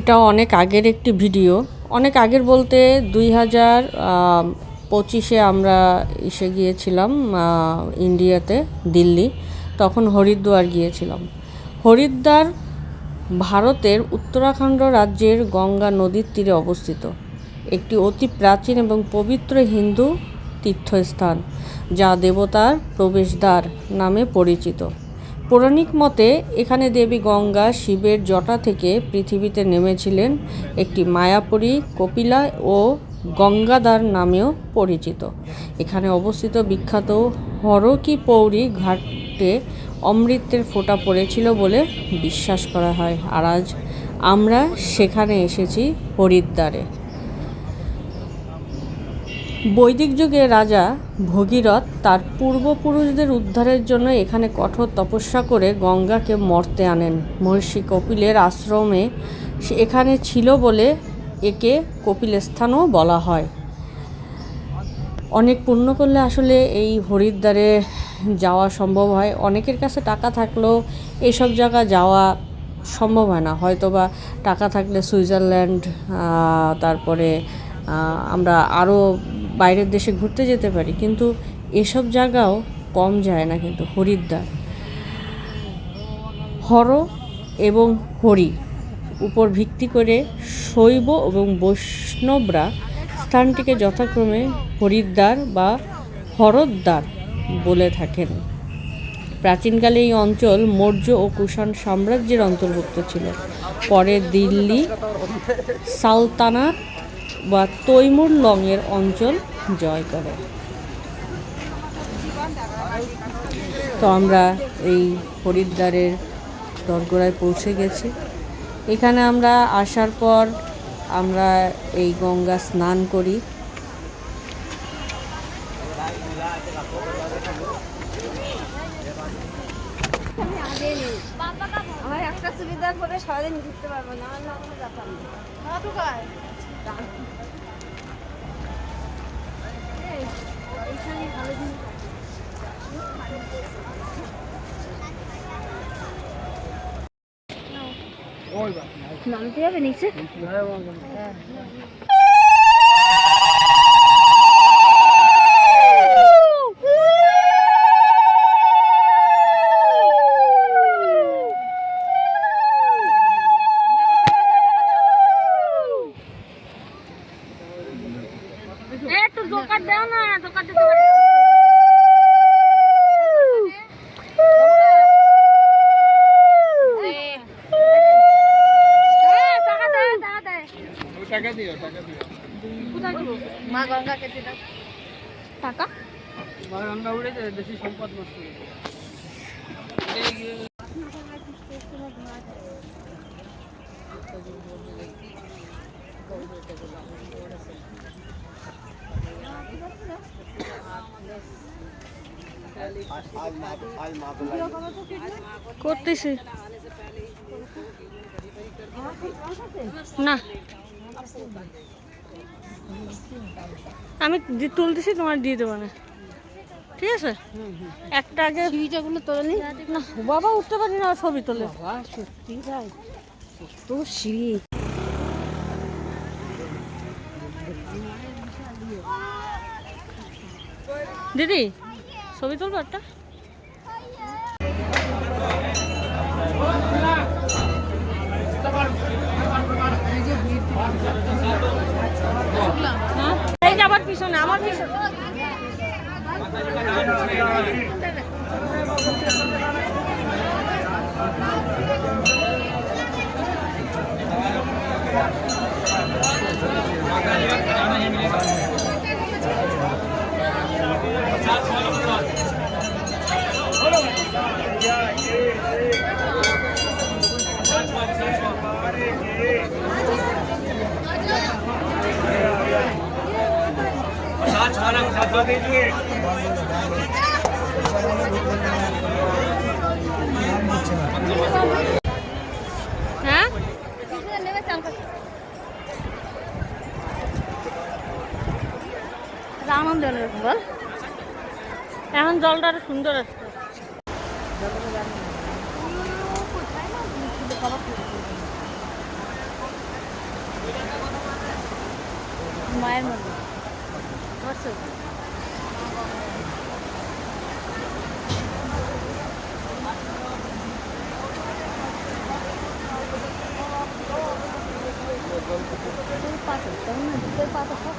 এটা অনেক আগের একটি ভিডিও। অনেক আগের বলতে 2025-এ আমরা এসে গিয়েছিলাম ইন্ডিয়াতে, দিল্লি। তখন হরিদ্বার গিয়েছিলাম। হরিদ্বার ভারতের উত্তরাখণ্ড রাজ্যের গঙ্গা নদীর তীরে অবস্থিত একটি অতি প্রাচীন এবং পবিত্র হিন্দু তীর্থস্থান, যা দেবতার প্রবেশদ্বার নামে পরিচিত। পৌরাণিক মতে এখানে দেবী গঙ্গা শিবের জটা থেকে পৃথিবীতে নেমেছিলেন। একটি মায়াপুরী, কপিলা ও গঙ্গাধার নামেও পরিচিত। এখানে অবস্থিত বিখ্যাত হরকি পৌরী ঘাটে অমৃতের ফোঁটা পড়েছিল বলে বিশ্বাস করা হয়। আর আজ আমরা সেখানে এসেছি, হরিদ্বারে। বৈদিক যুগে রাজা ভগীরথ তার পূর্বপুরুষদের উদ্ধারের জন্য এখানে কঠোর তপস্যা করে গঙ্গাকে মর্তে আনেন। মহর্ষি কপিলের আশ্রমে এখানে ছিল বলে একে কপিলস্থানও বলা হয়। অনেক পুণ্য করলে আসলে এই হরিদ্বারে যাওয়া সম্ভব হয়। অনেকের কাছে টাকা থাকলেও এইসব জায়গা যাওয়া সম্ভব হয় না। হয়তোবা টাকা থাকলে সুইজারল্যান্ড, তারপরে আমরা আরও বাইরের দেশে ঘুরতে যেতে পারি, কিন্তু এসব জায়গাও কম যায় না। কিন্তু হরিদ্বার, হর এবং হরি উপর ভিত্তি করে শৈব এবং বৈষ্ণবরা স্থানটিকে যথাক্রমে হরিদ্বার বা হরদ্বার বলে থাকেন। প্রাচীনকালে এই অঞ্চল মৌর্য ও কুষাণ সাম্রাজ্যের অন্তর্ভুক্ত ছিল। পরে দিল্লি সালতানাত বা তৈমুর লংয়ের অঞ্চল জয় করে। তো আমরা এই হরিদ্বারের দরগোড়ায় পৌঁছে গেছি। এখানে আমরা আসার পর আমরা এই গঙ্গা স্নান করি। আমার একটা সুবিধার পরে সারাদিন ঘুরতে পারবো না, আমার না ব্যাপার নামতে যাবে নিচে। একটু জোকার দাও না, জোকার দিতে পারে। টাকা দিও, টাকা দিও। কোথায় দিব? মা গঙ্গা কেটে দাও। টাকা মা গঙ্গা উড়ে যায়, বেশি সম্পদ নষ্ট করে। করতেছি না, আমি তুলতেছি, তোমার দিয়ে দেবো না, ঠিক আছে? একটা আগে সিঁড়িটাগুলো তোলে নি না বাবা, উঠতে পারি না, ছবি তোলে। সত্যি তাই, তো সিঁড়ি। দিদি ছবি তুলবো একটা। এই যে আমার পিছনে, আমার পিছনে। হ্যাঁ, আনন্দ বল। এখন জলটা আরো সুন্দর আসছে। মায়ের মন্দির ধরছো পাথর তেমন না দুটোই পাথর সব